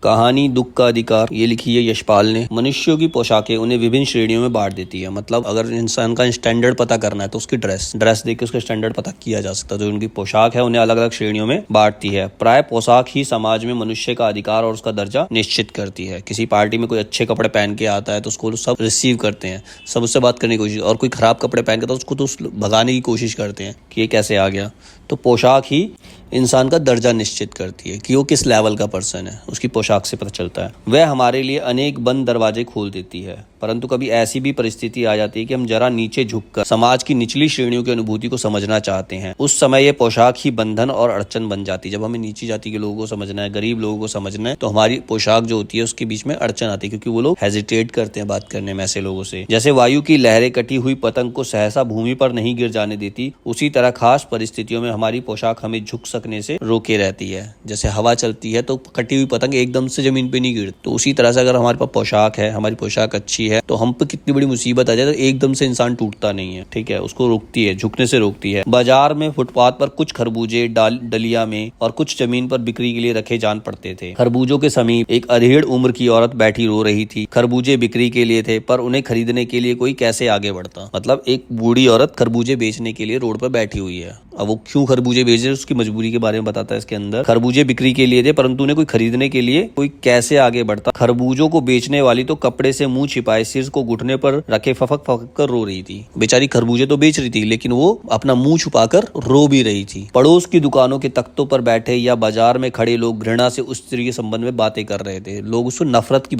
कहानी दुख का अधिकार, ये लिखी है यशपाल ने। मनुष्यों की पोशाकें उन्हें विभिन्न श्रेणियों में बांट देती है। मतलब अगर इंसान का स्टैंडर्ड पता करना है तो उसकी ड्रेस देख के उसका स्टैंडर्ड पता किया जा सकता है। जो उनकी पोशाक है उन्हें अलग अलग श्रेणियों में बांटती है। प्राय पोशाक ही समाज में मनुष्य का अधिकार और उसका दर्जा निश्चित करती है। किसी पार्टी में कोई अच्छे कपड़े पहन के आता है तो उसको सब रिसीव करते हैं, सब उससे बात करने की कोशिश, और कोई खराब कपड़े पहन के तो उसको तो भगाने की कोशिश करते हैं कि ये कैसे आ गया। तो पोशाक ही इंसान का दर्जा निश्चित करती है कि वो किस लेवल का पर्सन है, उसकी पोशाक से पता चलता है। वह हमारे लिए अनेक बंद दरवाजे खोल देती है, परंतु कभी ऐसी भी परिस्थिति आ जाती है कि हम जरा नीचे झुककर समाज की निचली श्रेणियों की अनुभूति को समझना चाहते हैं। उस समय ये पोशाक ही बंधन और अड़चन बन जाती है। जब हमें नीची जाति के लोगों को समझना है, गरीब लोगों को समझना है, तो हमारी पोशाक जो होती है उसके बीच में अड़चन आती है, क्योंकि वो लोग हेजिटेट करते हैं बात करने में ऐसे लोगों से। जैसे वायु की लहरें कटी हुई पतंग को सहसा भूमि पर नहीं गिर जाने देती, उसी तरह खास परिस्थितियों में हमारी पोशाक हमें झुक सकने से रोके रहती है। जैसे हवा चलती है तो कटी हुई पतंग एकदम से जमीन पे नहीं गिरती, तो उसी तरह से अगर हमारे पास पोशाक है, हमारी पोशाक अच्छी है, तो हम पे कितनी बड़ी मुसीबत आ जाए तो एकदम से इंसान टूटता नहीं है। ठीक है, उसको रोकती है, झुकने से रोकती है। बाजार में फुटपाथ पर कुछ खरबूजे डलिया में और कुछ जमीन पर बिक्री के लिए रखे जान पड़ते थे। खरबूजों के समीप एक अधेड़ उम्र की औरत बैठी रो रही थी। खरबूजे बिक्री के लिए थे, पर उन्हें खरीदने के लिए कोई कैसे आगे बढ़ता। मतलब एक बूढ़ी औरत खरबूजे बेचने के लिए रोड पर बैठी हुई है। अब वो क्यों खरबूजे बेच रही है उसकी मजबूरी के बारे में बताता है इसके अंदर। खरबूजे बिक्री के लिए थे, परंतु उन्हें कोई खरीदने के लिए कोई कैसे आगे बढ़ता। खरबूजों को बेचने वाली तो कपड़े से मुंह छिपाए सिर को घुटने पर रखे फफक फफक कर रो रही थी। बेचारी खरबूजे तो बेच रही थी, लेकिन वो अपना मुंह छुपाकर रो भी रही थी। पड़ोस की दुकानों के तख्तों पर बैठे या बाजार में खड़े लोग घृणा से उस स्त्री के संबंध में बातें कर रहे थे। लोग उसको नफरत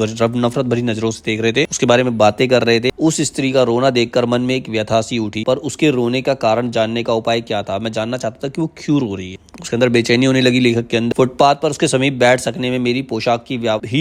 भरी नजरों से देख रहे थे, उसके बारे में बातें कर रहे थे। उस स्त्री का रोना देखकर मन में एक व्यथा सी उठी, पर उसके रोने का कारण जानने का उपाय क्या था। मैं जानना चाहता था कि वो क्यों रो रही है। उसके अंदर बेचैनी होने लगी लेखक के अंदर। फुटपाथ पर उसके समीप बैठ सकने में मेरी पोशाक की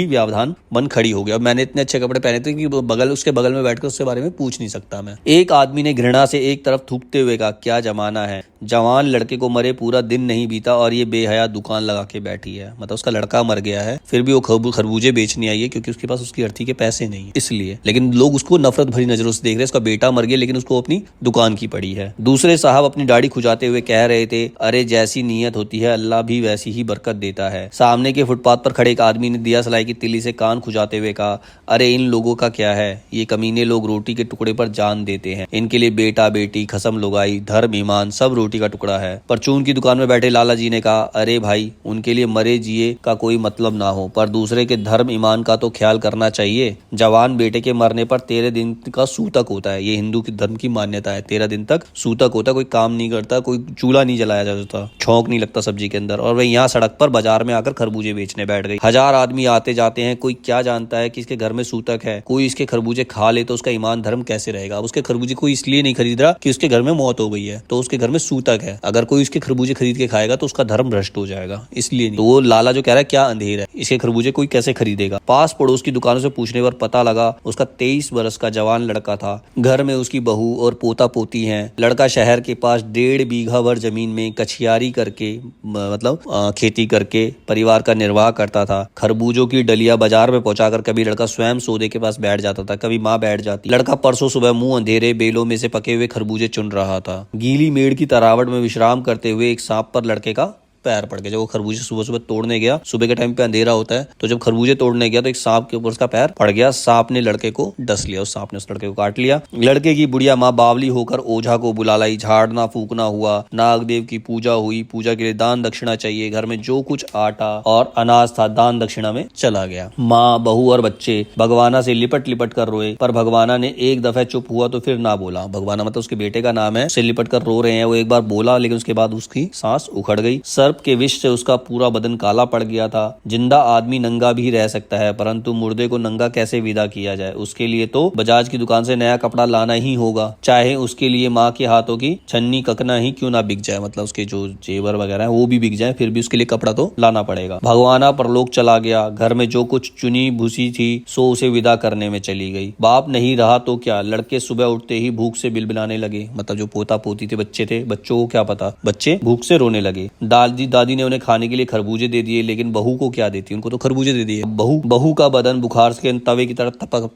व्यवधान बन खड़ी हो गया। मैंने इतने अच्छे कपड़े पहने थे कि उसके बगल में बैठकर उसके बारे में पूछ नहीं सकता मैं। एक आदमी ने घृणा से एक तरफ थूकते हुए कहा, क्या जमाना है, जवान लड़के को मरे पूरा दिन नहीं बीता और ये बेहया दुकान लगा के बैठी है। मतलब उसका लड़का मर गया है, फिर भी वो खरबूजे बेचने आई है, क्योंकि उसके पास उसकी अर्थी के पैसे नहीं है इसलिए। लेकिन लोग उसको नफरत भरी नजरों से देख रहे हैं। उसका बेटा मर गया, लेकिन उसको अपनी दुकान की पड़ी है। दूसरे साहब अपनी दाढ़ी खुजाते हुए कह रहे थे, अरे जैसी नीयत होती है अल्लाह भी वैसी ही बरकत देता है। सामने के फुटपाथ पर खड़े एक आदमी ने दिया सलाई की तिल्ली से कान खुजाते हुए कहा, अरे इन लोगों का क्या है, ये कमीने लोग रोटी के टुकड़े पर जान देते हैं। इनके लिए बेटा बेटी खसम लुगाई धर्म ईमान सब रोटी का टुकड़ा है। परचून की दुकान में बैठे लाला जी ने कहा, अरे भाई उनके लिए मरे जिए का कोई मतलब ना हो, पर दूसरे के धर्म ईमान का तो ख्याल करना चाहिए। जवान बेटे के मरने पर 13 दिन का सूतक होता है। ये हिंदू की धर्म की मान्यता है। 13 दिन तक सूतक होता है, कोई काम नहीं करता, कोई चूल्हा नहीं जलाया जाता, छौंक नहीं लगता सब्जी के अंदर। और वह यहाँ सड़क पर बाजार में आकर खरबूजे बेचने बैठ गई। हजार आदमी आते जाते हैं, कोई क्या जानता है कि इसके घर में सूतक है। कोई इसके खरबूजे खा ले तो उसका ईमान धर्म कैसे रहेगा। अब उसके खरबूजे कोई इसलिए नहीं खरीद रहा कि उसके घर में मौत हो गई है, तो उसके घर में सूतक है। अगर कोई इसके खरबूजे खरीद के खाएगा तो उसका धर्म भ्रष्ट हो जाएगा, इसलिए नहीं। तो वो लाला जो कह रहा है क्या अंधेर है, इसके खरबूजे कोई कैसे खरीदेगा। पास पड़ोस की दुकानों से पूछने पर पता लगा उसका 23 वर्ष का जवान लड़का था। घर में उसकी बहू और पोता पोती हैं। लड़का शहर के पास 1.5 बीघा भर जमीन में कछियारी करके मतलब खेती करके परिवार का निर्वाह करता था। खरबूजों की डलिया बाजार में पहुंचाकर कभी लड़का स्वयं सौदे के पास बैठ जाता था, कभी माँ बैठ जाती। लड़का परसों सुबह मुंह अंधेरे बेलों में से पके हुए खरबूजे चुन रहा था। गीली मेड़ की तरावट में विश्राम करते हुए एक सांप पर लड़के का पैर पड़ गया। जब वो खरबूजे सुबह सुबह तोड़ने गया, सुबह के टाइम पे अंधेरा होता है, तो जब खरबूजे तोड़ने गया तो एक सांप के ऊपर उसका पैर पड़ गया। सांप ने लड़के को डस लिया, उस सांप ने उस लड़के को काट लिया। लड़के की बुढ़िया माँ बावली होकर ओझा को बुला लाई। झाड़ना फूकना हुआ, नागदेव की पूजा हुई। पूजा के लिए दान दक्षिणा चाहिए। घर में जो कुछ आटा और अनाज था दान दक्षिणा में चला गया। माँ बहू और बच्चे भगवाना से लिपट लिपट कर रोए, पर भगवाना ने एक दफे चुप हुआ तो फिर ना बोला। भगवाना मतलब उसके बेटे का नाम है, उससे लिपट कर रो रहे हैं। वो एक बार बोला, लेकिन उसके बाद उसकी सांस उखड़ गई। सर्प के विष से उसका पूरा बदन काला पड़ गया था। जिंदा आदमी नंगा भी रह सकता है, परंतु मुर्दे को नंगा कैसे विदा किया जाए। उसके लिए तो बजाज की दुकान से नया कपड़ा लाना ही होगा, चाहे उसके लिए माँ के हाथों की छन्नी ककना ही क्यों ना बिक जाए। मतलब उसके जो जेवर वगैरह है वो भी बिक जाए, फिर भी उसके लिए कपड़ा तो लाना पड़ेगा। भगवाना परलोक चला गया। घर में जो कुछ चुनी भूसी थी सो उसे विदा करने में चली गई। बाप नहीं रहा तो क्या, लड़के सुबह उठते ही भूख से बिलबिलाने लगे। मतलब जो पोता पोती थे, बच्चे थे, बच्चों को क्या पता, बच्चे भूख से रोने लगे। दादी दादी ने उन्हें खाने के लिए खरबूजे दे दिए, लेकिन बहू को क्या देती, उनको तो खरबूजे दे दिए। बहू का बदन बुखार के तवे की तरह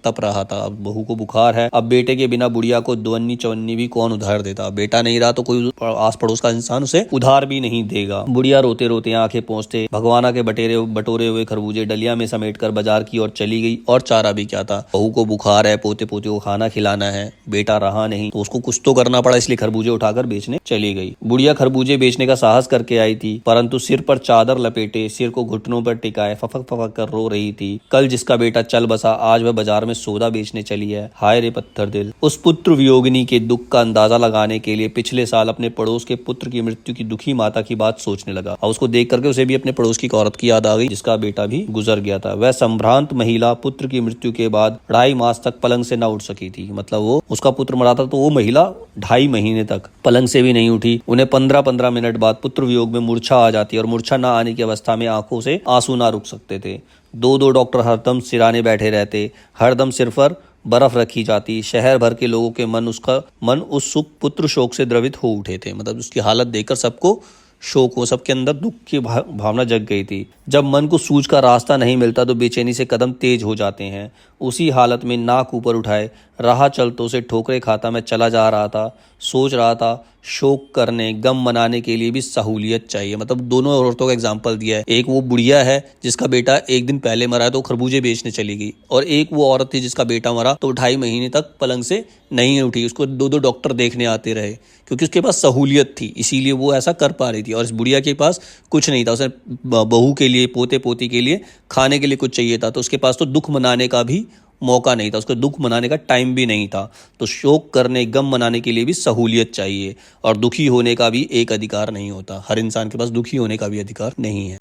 तप रहा था। अब बहू को बुखार है, अब बेटे के बिना बुढ़िया को दुअन्नी चवन्नी भी कौन उधार देता। बेटा नहीं रहा तो कोई आस पड़ोस का इंसान उसे उधार भी नहीं देगा। बुढ़िया रोते रोते आंखें पोंछते भगवाना के बटोरे हुए खरबूजे डलिया में समेट कर बाजार की ओर चली गई। और चारा भी क्या था, बहू को बुखार है, पोते पोते को खाना खिलाना है, बेटा रहा नहीं तो उसको कुछ तो करना पड़ा, इसलिए खरबूजे उठाकर बेचने चली गई। बुढ़िया खरबूजे बेचने का साहस करके आई थी, परंतु सिर पर चादर लपेटे, सिर को घुटनों पर टिकाए फफक फफक कर रो रही थी। कल जिसका बेटा चल बसा, आज वह बाजार में सौदा बेचने चली है। हाय रे पत्थर दिल। उस पुत्र वियोगिनी के दुख का अंदाजा लगाने के लिए पिछले साल अपने पड़ोस के पुत्र की मृत्यु की दुखी माता की बात सोचने लगा, और उसको देख करके उसे भी अपने पड़ोस की औरत की याद आ गई जिसका बेटा भी गुजर गया था। वह संभ्रांत महिला पुत्र की मृत्यु के बाद 2.5 मास तक पलंग से न उठ सकी थी। मतलब वो उसका पुत्र मरा था तो वो महिला 2.5 महीने तक पलंग से भी नहीं उठी। उन्हें 15-15 मिनट बाद पुत्र वियोग में मूर्छा आ जाती, और मूर्छा न आने की अवस्था में आंखों से आंसू ना रुक सकते थे। 2-2 डॉक्टर हरदम सिराने बैठे रहते, हरदम सिर पर बर्फ रखी जाती। शहर भर के लोगों के मन उस सुख पुत्र शोक से द्रवित हो उठे थे। मतलब उसकी हालत देखकर सबको शोक हो, सबके अंदर दुख की भावना जग गई थी। जब मन को सूझ का रास्ता नहीं मिलता तो बेचैनी से कदम तेज हो जाते हैं। उसी हालत में नाक ऊपर उठाए राह चलतों से ठोकरे खाता मैं चला जा रहा था। सोच रहा था शोक करने गम मनाने के लिए भी सहूलियत चाहिए। मतलब दोनों औरतों का एग्जाम्पल दिया है। एक वो बुढ़िया है जिसका बेटा एक दिन पहले मरा है तो खरबूजे बेचने चली गई, और एक वो औरत थी जिसका बेटा मरा तो 2.5 महीने तक पलंग से नहीं उठी। उसको 2-2 डॉक्टर देखने आते रहे क्योंकि उसके पास सहूलियत थी, इसीलिए वो ऐसा कर पा रही थी। और इस बुढ़िया के पास कुछ नहीं था, उसे बहू के लिए पोते पोती के लिए खाने के लिए कुछ चाहिए था, तो उसके पास तो दुख मनाने का भी मौका नहीं था, उसको दुख मनाने का टाइम भी नहीं था। तो शोक करने गम मनाने के लिए भी सहूलियत चाहिए, और दुखी होने का भी एक अधिकार नहीं होता। हर इंसान के पास दुखी होने का भी अधिकार नहीं है।